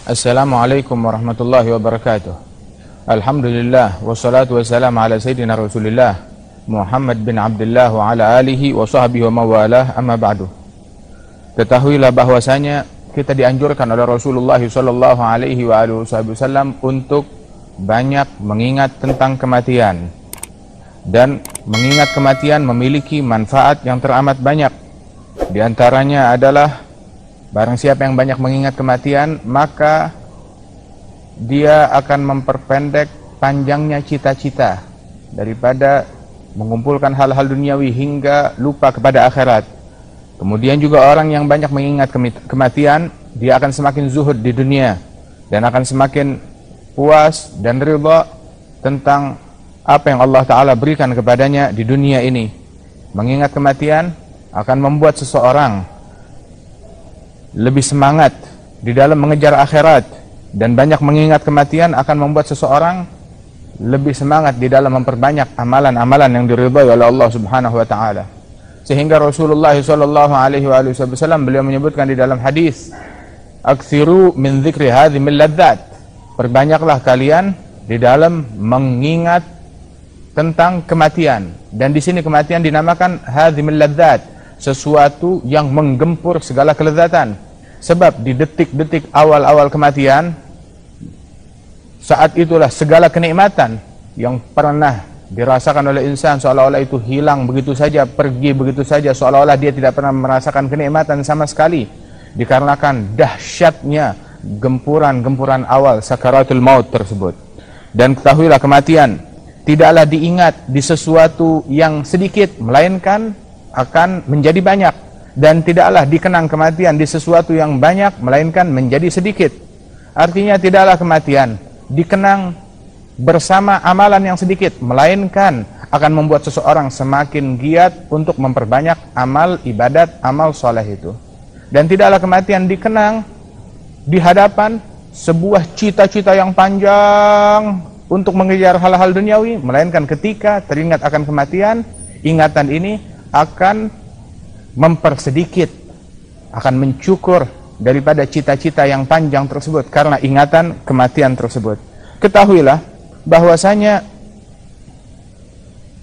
Assalamualaikum warahmatullahi wabarakatuh. Alhamdulillah wassalatu wassalamu ala sayyidina Rasulillah Muhammad bin Abdullah wa ala alihi wa sahbihi wa mawalah, amma ba'du. Ketahuilah bahwasanya kita dianjurkan oleh Rasulullah sallallahu alaihi wa alihi wasallam untuk banyak mengingat tentang kematian. Dan mengingat kematian memiliki manfaat yang teramat banyak. Di antaranya adalah barang siapa yang banyak mengingat kematian, maka dia akan memperpendek panjangnya cita-cita daripada mengumpulkan hal-hal duniawi hingga lupa kepada akhirat. Kemudian juga orang yang banyak mengingat kematian, dia akan semakin zuhud di dunia dan akan semakin puas dan ridha tentang apa yang Allah Ta'ala berikan kepadanya di dunia ini. Mengingat kematian akan membuat seseorang lebih semangat di dalam mengejar akhirat, dan banyak mengingat kematian akan membuat seseorang lebih semangat di dalam memperbanyak amalan-amalan yang diridhai oleh Allah Subhanahu wa taala. Sehingga Rasulullah sallallahu alaihi wasallam beliau menyebutkan di dalam hadis, "Aktsiru min dzikri hadhimil ladzat." Perbanyaklah kalian di dalam mengingat tentang kematian. Dan di sini kematian dinamakan hadhimil ladzat, sesuatu yang menggempur segala kelezatan. Sebab di detik-detik awal-awal kematian, saat itulah segala kenikmatan yang pernah dirasakan oleh insan seolah-olah itu hilang begitu saja, pergi begitu saja, seolah-olah dia tidak pernah merasakan kenikmatan sama sekali, dikarenakan dahsyatnya gempuran-gempuran awal sakaratul maut tersebut. Dan ketahuilah kematian tidaklah diingat di sesuatu yang sedikit, melainkan akan menjadi banyak, dan tidaklah dikenang kematian di sesuatu yang banyak, melainkan menjadi sedikit. Artinya tidaklah kematian dikenang bersama amalan yang sedikit, melainkan akan membuat seseorang semakin giat untuk memperbanyak amal ibadat, amal soleh itu. Dan tidaklah kematian dikenang di hadapan sebuah cita-cita yang panjang untuk mengejar hal-hal duniawi, melainkan ketika teringat akan kematian, ingatan ini akan mempersedikit, akan mencukur daripada cita-cita yang panjang tersebut karena ingatan kematian tersebut. Ketahuilah bahwasanya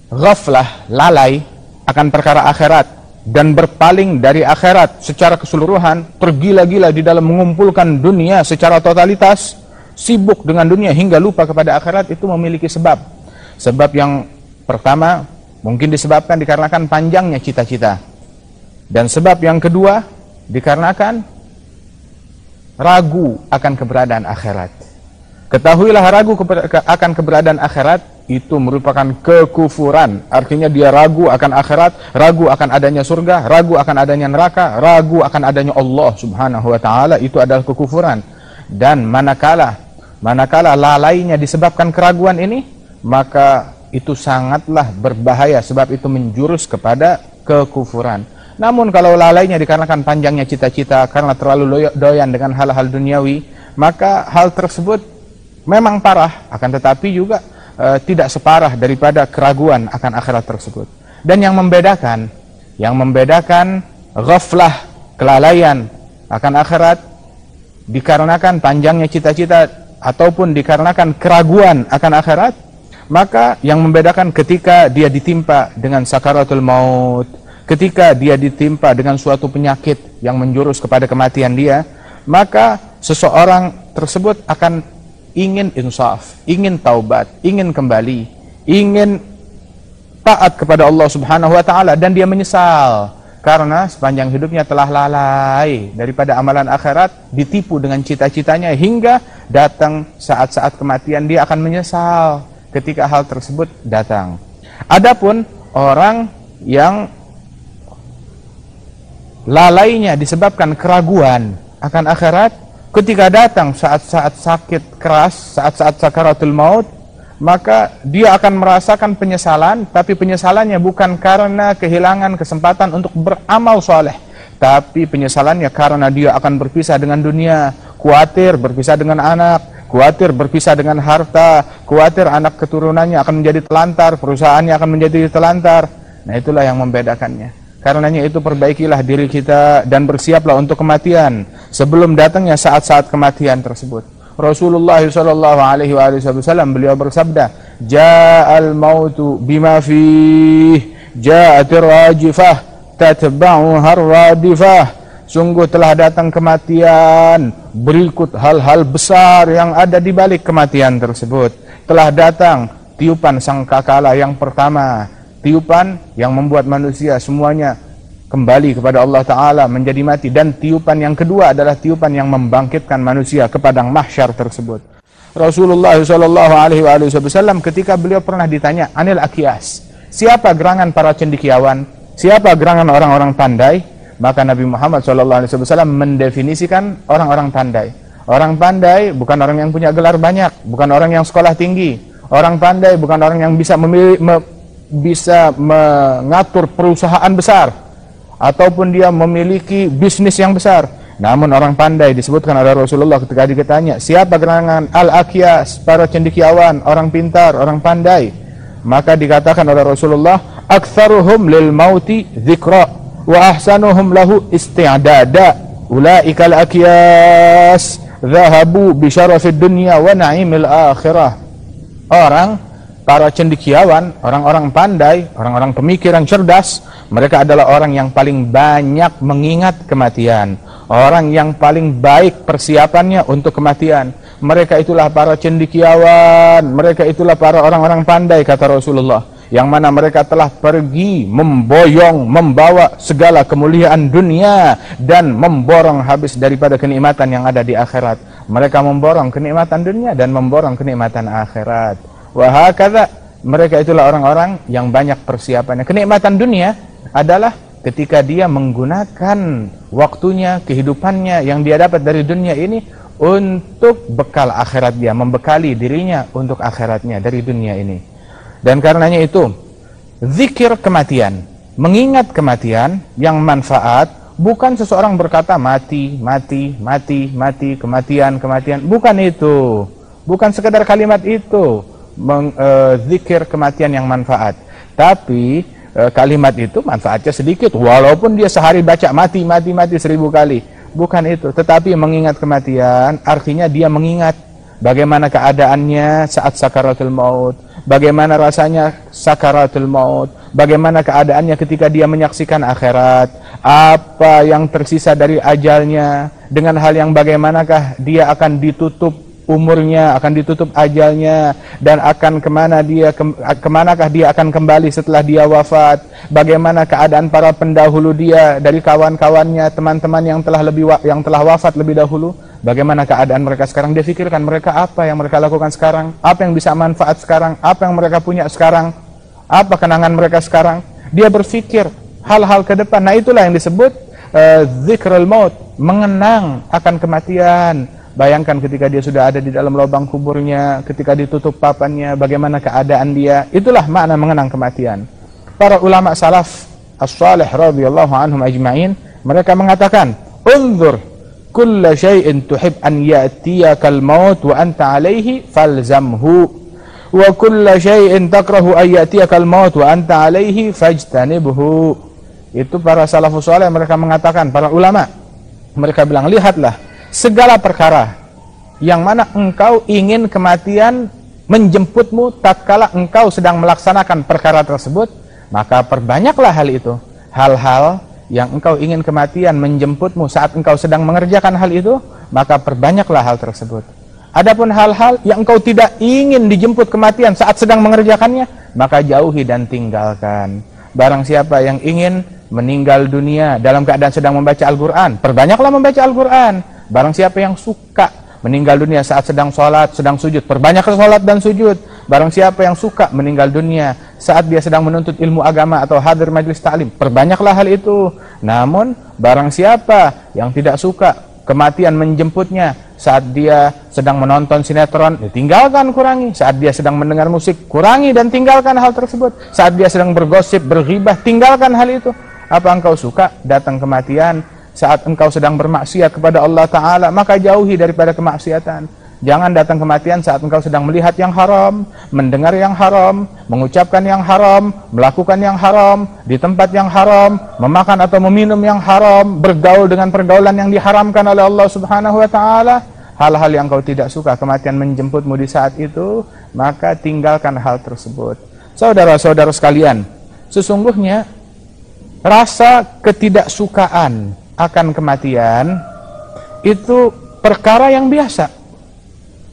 ghaflah, lalai akan perkara akhirat dan berpaling dari akhirat secara keseluruhan, tergila-gila di dalam mengumpulkan dunia secara totalitas, sibuk dengan dunia hingga lupa kepada akhirat, itu memiliki sebab. Sebab yang pertama mungkin disebabkan dikarenakan panjangnya cita-cita. Dan sebab yang kedua dikarenakan ragu akan keberadaan akhirat. Ketahuilah ragu akan keberadaan akhirat itu merupakan kekufuran. Artinya dia ragu akan akhirat, ragu akan adanya surga, ragu akan adanya neraka, ragu akan adanya Allah Subhanahu wa taala, itu adalah kekufuran. Dan manakala lalainya disebabkan keraguan ini, maka itu sangatlah berbahaya, sebab itu menjurus kepada kekufuran. Namun kalau lalainya dikarenakan panjangnya cita-cita, karena terlalu doyan dengan hal-hal duniawi, maka hal tersebut memang parah, akan tetapi juga tidak separah daripada keraguan akan akhirat tersebut. Dan yang membedakan ghaflah, kelalaian akan akhirat dikarenakan panjangnya cita-cita ataupun dikarenakan keraguan akan akhirat, maka yang membedakan ketika dia ditimpa dengan sakaratul maut, ketika dia ditimpa dengan suatu penyakit yang menjurus kepada kematian dia, maka seseorang tersebut akan ingin insaf, ingin taubat, ingin kembali, ingin taat kepada Allah Subhanahu wa taala, dan dia menyesal karena sepanjang hidupnya telah lalai daripada amalan akhirat, ditipu dengan cita-citanya hingga datang saat-saat kematian dia akan menyesal ketika hal tersebut datang. Adapun orang yang lalainya disebabkan keraguan akan akhirat, ketika datang saat-saat sakit keras, saat-saat sakaratul maut, maka dia akan merasakan penyesalan, tapi penyesalannya bukan karena kehilangan kesempatan untuk beramal soleh, tapi penyesalannya karena dia akan berpisah dengan dunia, khawatir berpisah dengan anak, khawatir berpisah dengan harta, khawatir anak keturunannya akan menjadi telantar, perusahaannya akan menjadi telantar. Nah, itulah yang membedakannya. Karenanya itu perbaikilah diri kita dan bersiaplah untuk kematian sebelum datangnya saat-saat kematian tersebut. Rasulullah sallallahu alaihi wasallam beliau bersabda, "Ja'al mautu bima fih, ja'atir rajifah tatba'uha ar-radifah." Sungguh telah datang kematian, berikut hal-hal besar yang ada di balik kematian tersebut. Telah datang tiupan sangkakala yang pertama, tiupan yang membuat manusia semuanya kembali kepada Allah Ta'ala menjadi mati. Dan tiupan yang kedua adalah tiupan yang membangkitkan manusia ke padang mahsyar tersebut. Rasulullah SAW ketika beliau pernah ditanya, Anil Akiyas, siapa gerangan para cendekiawan? Siapa gerangan orang-orang pandai? Maka Nabi Muhammad SAW mendefinisikan orang-orang pandai. Orang pandai bukan orang yang punya gelar banyak, bukan orang yang sekolah tinggi. Orang pandai bukan orang yang bisa mengatur perusahaan besar ataupun dia memiliki bisnis yang besar. Namun orang pandai disebutkan oleh Rasulullah ketika ditanya, siapa gerangan al-akyas, para cendekiawan, orang pintar, orang pandai? Maka dikatakan oleh Rasulullah, aktsaruhum lil mauti dzikra wa ahsanuhum lahu isti'dada, ulaika al-akyas dhahabu bi syarafid dunya wa na'imil akhirah. Orang para cendekiawan, orang-orang pandai, orang-orang pemikir yang cerdas, mereka adalah orang yang paling banyak mengingat kematian, orang yang paling baik persiapannya untuk kematian. Mereka itulah para cendekiawan, mereka itulah para orang-orang pandai, kata Rasulullah, yang mana mereka telah pergi memboyong, membawa segala kemuliaan dunia dan memborong habis daripada kenikmatan yang ada di akhirat. Mereka memborong kenikmatan dunia dan memborong kenikmatan akhirat. Wahakadha, mereka itulah orang-orang yang banyak persiapannya. Kenikmatan dunia adalah ketika dia menggunakan waktunya, kehidupannya yang dia dapat dari dunia ini untuk bekal akhirat dia, membekali dirinya untuk akhiratnya dari dunia ini. Dan karenanya itu, zikir kematian, mengingat kematian yang manfaat, bukan seseorang berkata mati, mati, mati, mati, kematian, kematian. Bukan itu, bukan sekedar kalimat itu. Zikir kematian yang manfaat, tapi kalimat itu manfaatnya sedikit walaupun dia sehari baca mati, mati, mati 1000 kali. Bukan itu, tetapi mengingat kematian artinya dia mengingat bagaimana keadaannya saat sakaratul maut, bagaimana rasanya sakaratul maut, bagaimana keadaannya ketika dia menyaksikan akhirat, apa yang tersisa dari ajalnya, dengan hal yang bagaimanakah dia akan ditutup umurnya, akan ditutup ajalnya, dan akan kemanakah dia akan kembali setelah dia wafat, bagaimana keadaan para pendahulu dia dari kawan-kawannya, teman-teman yang telah wafat lebih dahulu, bagaimana keadaan mereka sekarang. Dia fikirkan mereka apa yang mereka lakukan sekarang, apa yang bisa manfaat sekarang, apa yang mereka punya sekarang, apa kenangan mereka sekarang. Dia berfikir hal-hal ke depan. Nah, itulah yang disebut zikrul maut, mengenang akan kematian. Bayangkan ketika dia sudah ada di dalam lubang kuburnya, ketika ditutup papannya, bagaimana keadaan dia. Itulah makna mengenang kematian. Para ulama salaf as-salih radhiyallahu anhum ajma'in, mereka mengatakan, unzur kulla syai'in tuhib an ya'tiyakal maut wa anta alaihi falzamhu, wa kulla syai'in takrahu an ya'tiyakal maut wa anta alaihi fajtanibhu. Itu para salafus salih mereka mengatakan, para ulama, mereka bilang, lihatlah segala perkara yang mana engkau ingin kematian menjemputmu tatkala engkau sedang melaksanakan perkara tersebut, maka perbanyaklah hal itu. Hal-hal yang engkau ingin kematian menjemputmu saat engkau sedang mengerjakan hal itu, maka perbanyaklah hal tersebut. Adapun hal-hal yang engkau tidak ingin dijemput kematian saat sedang mengerjakannya, maka jauhi dan tinggalkan. Barang siapa yang ingin meninggal dunia dalam keadaan sedang membaca Al-Quran, perbanyaklah membaca Al-Quran. Barang siapa yang suka meninggal dunia saat sedang sholat, sedang sujud, perbanyaklah sholat dan sujud. Barang siapa yang suka meninggal dunia saat dia sedang menuntut ilmu agama atau hadir majlis ta'lim, perbanyaklah hal itu. Namun barang siapa yang tidak suka kematian menjemputnya saat dia sedang menonton sinetron, tinggalkan, kurangi. Saat dia sedang mendengar musik, kurangi dan tinggalkan hal tersebut. Saat dia sedang bergosip, berghibah, tinggalkan hal itu. Apa engkau suka datang kematian saat engkau sedang bermaksiat kepada Allah Ta'ala, maka jauhi daripada kemaksiatan. Jangan datang kematian saat engkau sedang melihat yang haram, mendengar yang haram, mengucapkan yang haram, melakukan yang haram, di tempat yang haram, memakan atau meminum yang haram, bergaul dengan pergaulan yang diharamkan oleh Allah Subhanahu wa taala. Hal-hal yang kau tidak suka kematian menjemputmu di saat itu, maka tinggalkan hal tersebut. Saudara-saudara sekalian, sesungguhnya rasa ketidaksukaan akan kematian itu perkara yang biasa.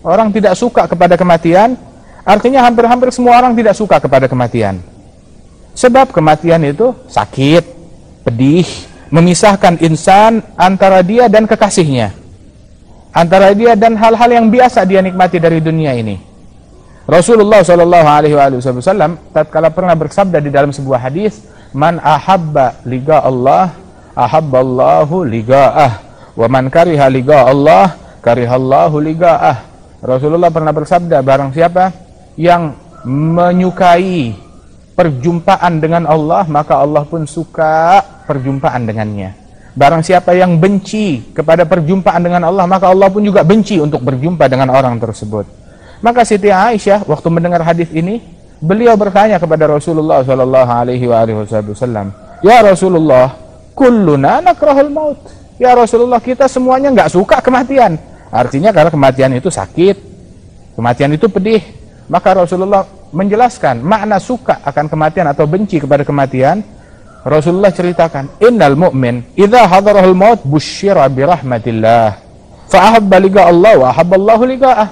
Orang tidak suka kepada kematian, artinya hampir-hampir semua orang tidak suka kepada kematian. Sebab kematian itu sakit, pedih, memisahkan insan antara dia dan kekasihnya, antara dia dan hal-hal yang biasa dia nikmati dari dunia ini. Rasulullah Shallallahu Alaihi Wasallam tatkala pernah bersabda di dalam sebuah hadis, "Man ahabba liqa Allah, ahabballahu liqa'ah, wa man kariha liqa Allah, karihallahu liqa'ah." Rasulullah pernah bersabda, barang siapa yang menyukai perjumpaan dengan Allah, maka Allah pun suka perjumpaan dengannya. Barang siapa yang benci kepada perjumpaan dengan Allah, maka Allah pun juga benci untuk berjumpa dengan orang tersebut. Maka Siti Aisyah waktu mendengar hadis ini, beliau bertanya kepada Rasulullah sallallahu alaihi wasallam, "Ya Rasulullah, kulluna nakrahul maut." Ya Rasulullah, kita semuanya enggak suka kematian. Artinya karena kematian itu sakit, kematian itu pedih. Maka Rasulullah menjelaskan makna suka akan kematian atau benci kepada kematian. Rasulullah ceritakan, "Innal mu'min idza hadarahul maut busyira bi rahmatillah, fa ahabba liqa Allah wa ahabballahu liqa'ah."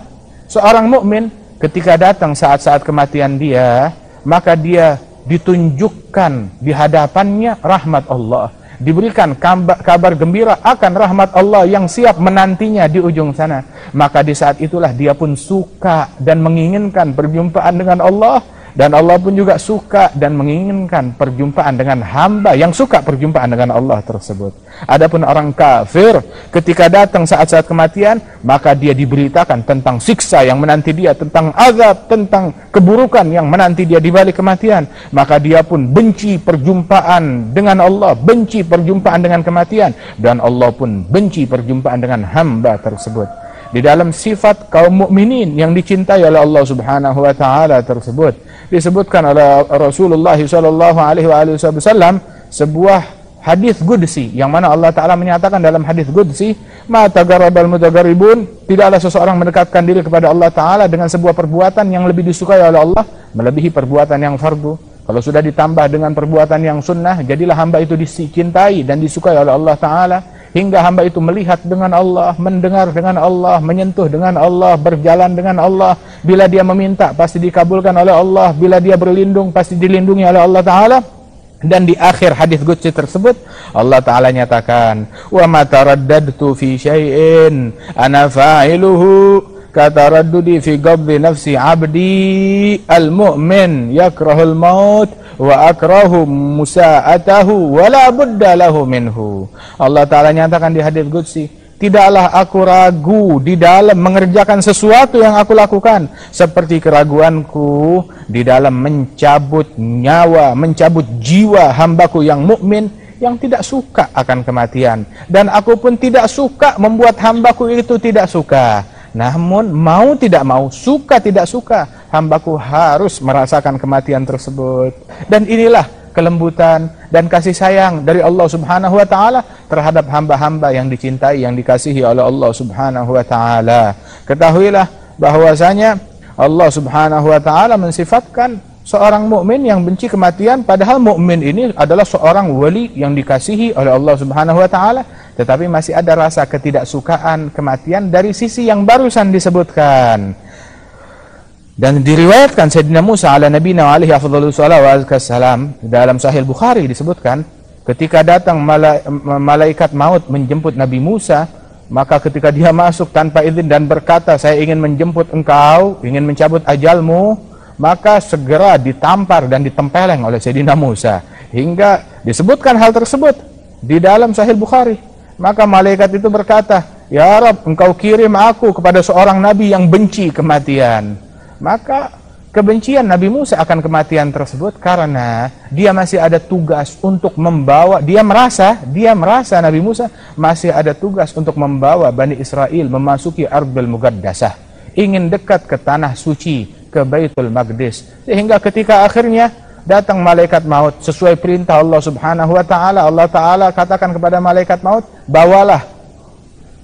Seorang mukmin ketika datang saat-saat kematian dia, maka dia ditunjukkan di hadapannya rahmat Allah, diberikan kabar gembira akan rahmat Allah yang siap menantinya di ujung sana. Maka di saat itulah dia pun suka dan menginginkan perjumpaan dengan Allah, dan Allah pun juga suka dan menginginkan perjumpaan dengan hamba yang suka perjumpaan dengan Allah tersebut. Adapun orang kafir ketika datang saat-saat kematian, maka dia diberitakan tentang siksa yang menanti dia, tentang azab, tentang keburukan yang menanti dia di balik kematian. Maka dia pun benci perjumpaan dengan Allah, benci perjumpaan dengan kematian, dan Allah pun benci perjumpaan dengan hamba tersebut. Di dalam sifat kaum mukminin yang dicintai oleh Allah Subhanahu wa taala tersebut, disebutkan oleh Rasulullah sallallahu alaihi wasallam sebuah hadis qudsi yang mana Allah taala menyatakan dalam hadis qudsi, "Ma tagarrabal mutagarribun," tidaklah seseorang mendekatkan diri kepada Allah taala dengan sebuah perbuatan yang lebih disukai oleh Allah melebihi perbuatan yang fardu. Kalau sudah ditambah dengan perbuatan yang sunnah, jadilah hamba itu dicintai dan disukai oleh Allah taala. Hingga hamba itu melihat dengan Allah, mendengar dengan Allah, menyentuh dengan Allah, berjalan dengan Allah. Bila dia meminta, pasti dikabulkan oleh Allah. Bila dia berlindung, pasti dilindungi oleh Allah Ta'ala. Dan di akhir hadis qudsi tersebut, Allah Ta'ala nyatakan, "Wa ma taraddadtu fi syai'in ana fa'iluhu kataraddudi fi qabdi nafsi 'abdi al-mu'min yakrahul maut wa akrahu musa'atahu wa la budda lahu minhu." Allah Ta'ala nyatakan di hadis qudsi, "Tidaklah aku ragu di dalam mengerjakan sesuatu yang aku lakukan, seperti keraguanku di dalam mencabut nyawa, mencabut jiwa hambaku yang mukmin yang tidak suka akan kematian, dan aku pun tidak suka membuat hambaku itu tidak suka. Namun mau tidak mau, suka tidak suka, hambaku harus merasakan kematian tersebut." Dan inilah kelembutan dan kasih sayang dari Allah Subhanahu wa taala terhadap hamba-hamba yang dicintai, yang dikasihi oleh Allah Subhanahu wa taala. Ketahuilah bahwasanya Allah Subhanahu wa taala mensifatkan seorang mukmin yang benci kematian, padahal mukmin ini adalah seorang wali yang dikasihi oleh Allah Subhanahu wa taala, tetapi masih ada rasa ketidaksukaan kematian dari sisi yang barusan disebutkan. Dan diriwayatkan Sayyidina Musa ala nabiyina wa alaihi afdhalus salawat wassalam, dalam Sahih Bukhari disebutkan ketika datang malaikat maut menjemput Nabi Musa, maka ketika dia masuk tanpa izin dan berkata, "Saya ingin menjemput engkau, ingin mencabut ajalmu," maka segera ditampar dan ditempeleng oleh Sayyidina Musa. Hingga disebutkan hal tersebut di dalam Sahih Bukhari. Maka malaikat itu berkata, "Ya Rabb, engkau kirim aku kepada seorang nabi yang benci kematian." Maka Kebencian Nabi Musa akan kematian tersebut karena dia masih ada tugas untuk membawa, dia merasa Nabi Musa masih ada tugas untuk membawa Bani Israel memasuki Ardul Muqaddasah, ingin dekat ke tanah suci, ke Baitul Maqdis. Sehingga ketika akhirnya datang malaikat maut sesuai perintah Allah Subhanahu wa taala, Allah taala katakan kepada malaikat maut, "Bawalah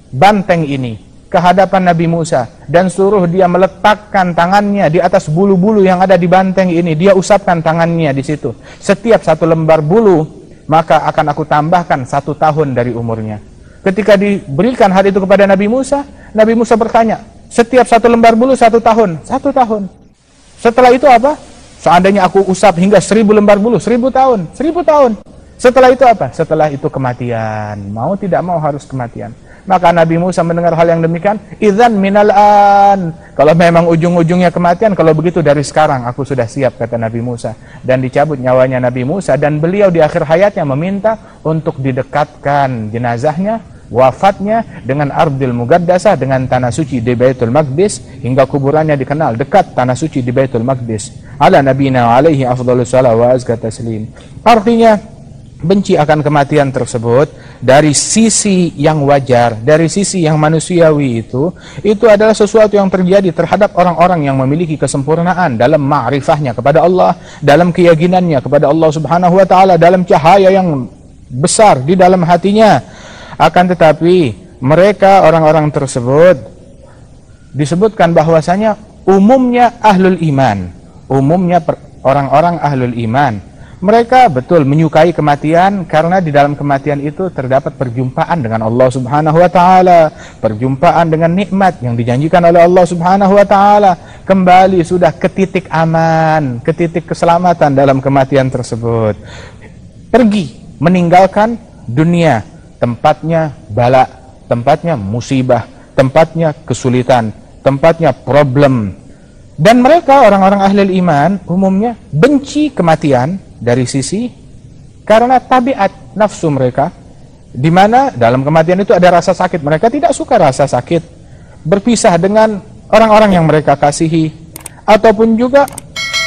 banteng ini ke hadapan Nabi Musa dan suruh dia meletakkan tangannya di atas bulu-bulu yang ada di banteng ini. Dia usapkan tangannya di situ. Setiap satu lembar bulu, maka akan aku tambahkan 1 tahun dari umurnya." Ketika diberikan hal itu kepada Nabi Musa bertanya, "Setiap satu lembar bulu 1 tahun?" 1 tahun. Setelah itu apa? "Seandainya aku usap hingga 1000 lembar bulu, 1000 tahun. 1000 tahun. Setelah itu apa? Setelah itu kematian. Mau tidak mau harus kematian." Maka Nabi Musa mendengar hal yang demikian, "Idzan minal an." Kalau memang ujung-ujungnya kematian, kalau begitu dari sekarang aku sudah siap, kata Nabi Musa. Dan dicabut nyawanya Nabi Musa, dan beliau di akhir hayatnya meminta untuk didekatkan jenazahnya, wafatnya dengan Ardil Muqaddasah, dengan tanah suci di Baitul Maqdis, hingga kuburannya dikenal dekat tanah suci di Baitul Maqdis. Ala nabiyina alaihi afdhalus salawat wa azka taslim. Artinya, benci akan kematian tersebut dari sisi yang wajar, dari sisi yang manusiawi itu adalah sesuatu yang terjadi terhadap orang-orang yang memiliki kesempurnaan dalam ma'rifahnya kepada Allah, dalam keyakinannya kepada Allah Subhanahu wa taala, dalam cahaya yang besar di dalam hatinya. Akan tetapi mereka, orang-orang tersebut, disebutkan bahwasanya umumnya ahlul iman, umumnya orang-orang ahlul iman, mereka betul menyukai kematian karena di dalam kematian itu terdapat perjumpaan dengan Allah Subhanahu wa taala, perjumpaan dengan nikmat yang dijanjikan oleh Allah Subhanahu wa taala. Kembali sudah ke titik aman, ke titik keselamatan dalam kematian tersebut. Pergi meninggalkan dunia, tempatnya bala, tempatnya musibah, tempatnya kesulitan, tempatnya problem. Dan mereka, orang-orang ahli iman, umumnya benci kematian dari sisi karena tabiat nafsu mereka, di mana dalam kematian itu ada rasa sakit. Mereka tidak suka rasa sakit, berpisah dengan orang-orang yang mereka kasihi, ataupun juga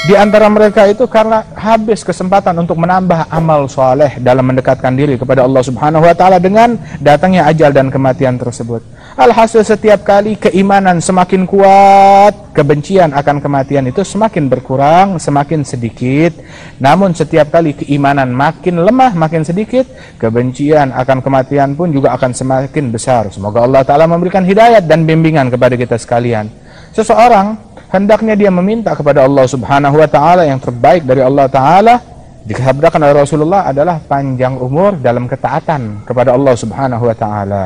di antara mereka itu karena habis kesempatan untuk menambah amal soleh dalam mendekatkan diri kepada Allah Subhanahu wa taala dengan datangnya ajal dan kematian tersebut. Alhasil setiap kali keimanan semakin kuat, kebencian akan kematian itu semakin berkurang, semakin sedikit. Namun setiap kali keimanan makin lemah, makin sedikit, kebencian akan kematian pun juga akan semakin besar. Semoga Allah taala memberikan hidayat dan bimbingan kepada kita sekalian. Seseorang hendaknya dia meminta kepada Allah Subhanahu wa taala yang terbaik dari Allah taala, disabdakan oleh Rasulullah, adalah panjang umur dalam ketaatan kepada Allah Subhanahu wa taala.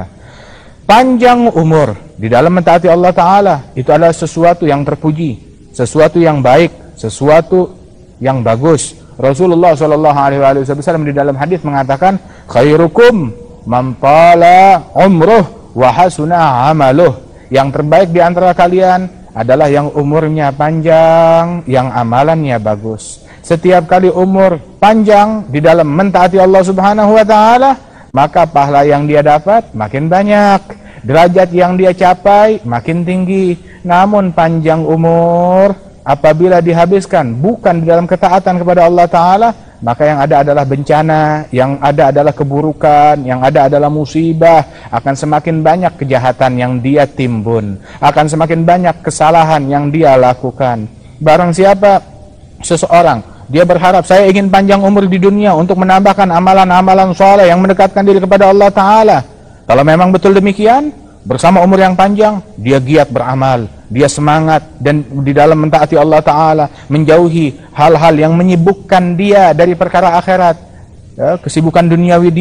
Panjang umur di dalam mentaati Allah taala itu adalah sesuatu yang terpuji, sesuatu yang baik, sesuatu yang bagus. Rasulullah sallallahu alaihi wasallam di dalam hadis mengatakan, "Khairukum man tala umruh wa hasuna amaluh." Yang terbaik di antara kalian adalah yang umurnya panjang, yang amalannya bagus. Setiap kali umur panjang di dalam mentaati Allah Subhanahu wa taala, maka pahala yang dia dapat makin banyak, derajat yang dia capai makin tinggi. Namun panjang umur apabila dihabiskan bukan di dalam ketaatan kepada Allah taala, maka yang ada adalah bencana, yang ada adalah keburukan, yang ada adalah musibah. Akan semakin banyak kejahatan yang dia timbun, akan semakin banyak kesalahan yang dia lakukan. Barang siapa seseorang dia berharap, saya ingin panjang umur di dunia untuk menambahkan amalan-amalan soleh yang mendekatkan diri kepada Allah taala. Kalau memang betul demikian, bersama umur yang panjang, dia giat beramal, dia semangat dan di dalam mentaati Allah taala, menjauhi hal-hal yang menyibukkan dia dari perkara akhirat. Ya, kesibukan duniawi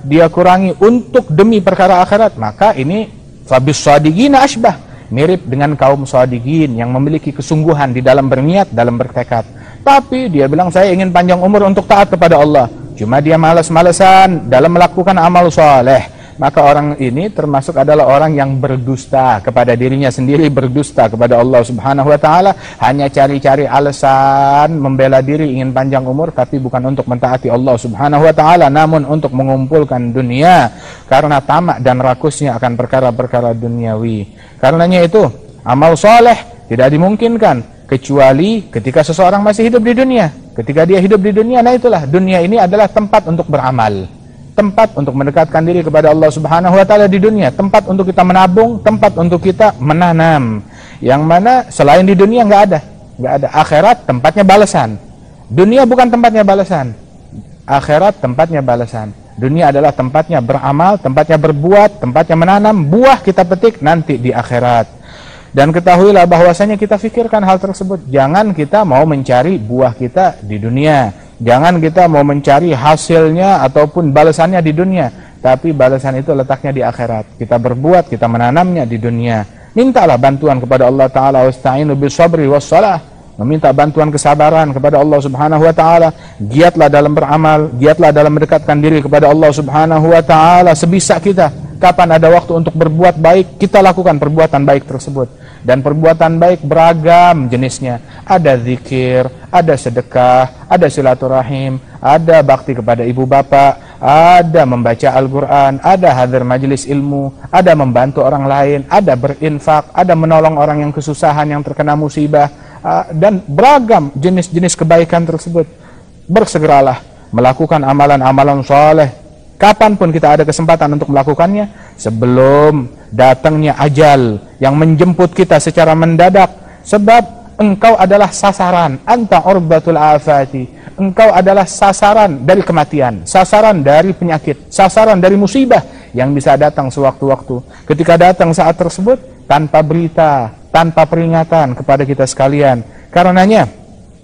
dia kurangi untuk demi perkara akhirat, maka ini fabis shadiqina asbah, mirip dengan kaum shadiqin yang memiliki kesungguhan di dalam berniat, dalam bertekad. Tapi dia bilang, saya ingin panjang umur untuk taat kepada Allah, cuma dia malas-malesan dalam melakukan amal soleh. Maka orang ini termasuk adalah orang yang berdusta kepada dirinya sendiri, berdusta kepada Allah Subhanahu wa taala, hanya cari-cari alasan membela diri ingin panjang umur, tapi bukan untuk mentaati Allah Subhanahu wa taala, namun untuk mengumpulkan dunia karena tamak dan rakusnya akan perkara-perkara duniawi. Karenanya itu amal soleh tidak dimungkinkan kecuali ketika seseorang masih hidup di dunia. Ketika dia hidup di dunia, nah itulah dunia ini adalah tempat untuk beramal, tempat untuk mendekatkan diri kepada Allah Subhanahu wa taala di dunia, tempat untuk kita menabung, tempat untuk kita menanam. Yang mana selain di dunia nggak ada. Akhirat tempatnya balasan. Dunia bukan tempatnya balasan. Akhirat tempatnya balasan. Dunia adalah tempatnya beramal, tempatnya berbuat, tempatnya menanam, buah kita petik nanti di akhirat. Dan ketahuilah bahwasanya kita fikirkan hal tersebut. Jangan kita mau mencari buah kita di dunia. Jangan kita mau mencari hasilnya ataupun balasannya di dunia. Tapi balasan itu letaknya di akhirat. Kita berbuat, kita menanamnya di dunia. Mintalah bantuan kepada Allah Ta'ala. Wasta'inu bis-sabri was-salah. Meminta bantuan kesabaran kepada Allah Subhanahu wa taala. Giatlah dalam beramal, giatlah dalam mendekatkan diri kepada Allah Subhanahu wa taala sebisa kita. Kapan ada waktu untuk berbuat baik, kita lakukan perbuatan baik tersebut. Dan perbuatan baik beragam jenisnya. Ada zikir, ada sedekah, ada silaturahim, ada bakti kepada ibu bapak, ada membaca Al-Quran, ada hadir majelis ilmu, ada membantu orang lain, ada berinfak, ada menolong orang yang kesusahan, yang terkena musibah, dan beragam jenis-jenis kebaikan tersebut. Bersegeralah melakukan amalan-amalan soleh kapanpun kita ada kesempatan untuk melakukannya, sebelum datangnya ajal yang menjemput kita secara mendadak. Sebab engkau adalah sasaran, anta urbatul afati, engkau adalah sasaran dari kematian, sasaran dari penyakit, sasaran dari musibah yang bisa datang sewaktu-waktu. Ketika datang saat tersebut tanpa berita, tanpa peringatan kepada kita sekalian. Karenanya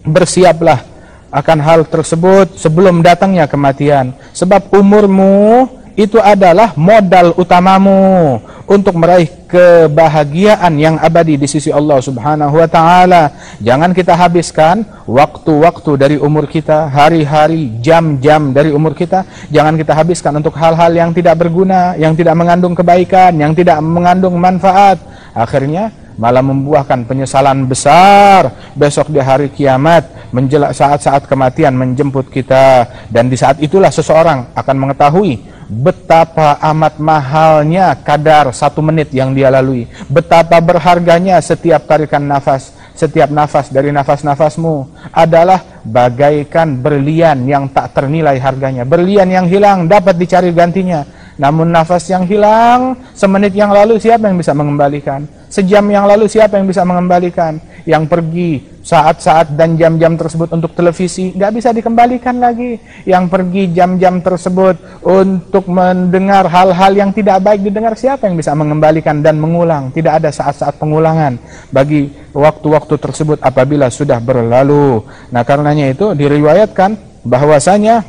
bersiaplah akan hal tersebut sebelum datangnya kematian. Sebab umurmu itu adalah modal utamamu untuk meraih kebahagiaan yang abadi di sisi Allah Subhanahu wa taala. Jangan kita habiskan waktu-waktu dari umur kita, hari-hari, jam-jam dari umur kita, jangan kita habiskan untuk hal-hal yang tidak berguna, yang tidak mengandung kebaikan, yang tidak mengandung manfaat. Akhirnya malah membuahkan penyesalan besar besok di hari kiamat, menjelang saat-saat kematian menjemput kita. Dan di saat itulah seseorang akan mengetahui betapa amat mahalnya kadar 1 menit yang dia lalui, betapa berharganya setiap tarikan nafas. Setiap nafas dari nafas-nafasmu adalah bagaikan berlian yang tak ternilai harganya. Berlian yang hilang dapat dicari gantinya, namun nafas yang hilang semenit yang lalu siapa yang bisa mengembalikan? Sejam yang lalu siapa yang bisa mengembalikan? Yang pergi saat-saat dan jam-jam tersebut untuk televisi nggak bisa dikembalikan lagi. Yang pergi jam-jam tersebut untuk mendengar hal-hal yang tidak baik didengar, siapa yang bisa mengembalikan dan mengulang? Tidak ada saat-saat pengulangan bagi waktu-waktu tersebut apabila sudah berlalu. Nah, karenanya itu diriwayatkan bahwasanya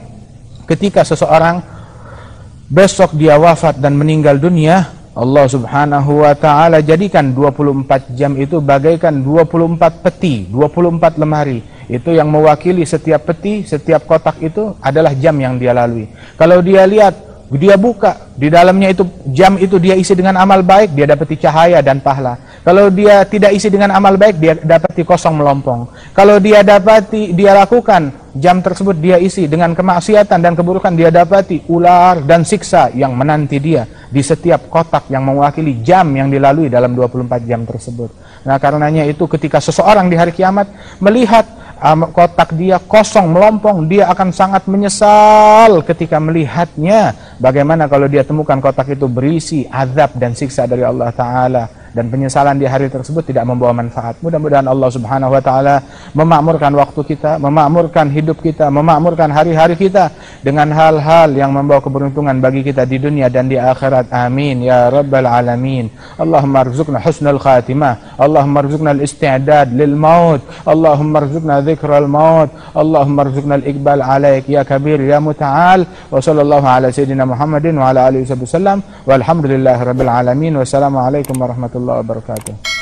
ketika seseorang besok dia wafat dan meninggal dunia, Allah Subhanahu wa taala jadikan 24 jam itu bagaikan 24 peti, 24 lemari. Itu yang mewakili setiap peti, setiap kotak itu adalah jam yang dia lalui. Kalau dia lihat, dia buka, di dalamnya itu jam itu dia isi dengan amal baik, dia dapati cahaya dan pahala. Kalau dia tidak isi dengan amal baik, dia dapati kosong melompong. Kalau dia lakukan jam tersebut, dia isi dengan kemaksiatan dan keburukan, dia dapati ular dan siksa yang menanti dia di setiap kotak yang mewakili jam yang dilalui dalam 24 jam tersebut. Nah, karenanya itu ketika seseorang di hari kiamat melihat kotak dia kosong melompong, dia akan sangat menyesal ketika melihatnya. Bagaimana kalau dia temukan kotak itu berisi azab dan siksa dari Allah Ta'ala, dan penyesalan di hari tersebut tidak membawa manfaat. Mudah-mudahan Allah Subhanahu wa taala memakmurkan waktu kita, memakmurkan hidup kita, memakmurkan hari-hari kita dengan hal-hal yang membawa keberuntungan bagi kita di dunia dan di akhirat. Amin ya rabbal alamin. Allahumma arzuqna husnul khatimah, Allahumma arzuqna al-isti'dad lil maut, Allahumma arzuqna dzikral maut, Allahumma arzuqna al-iqbal alaik ya kabir ya muta'al. Wa sallallahu ala sayyidina Muhammadin wa ala alihi wasallam. Walhamdulillahi rabbil alamin. Wassalamualaikum warahmatullahi wabarakatuh.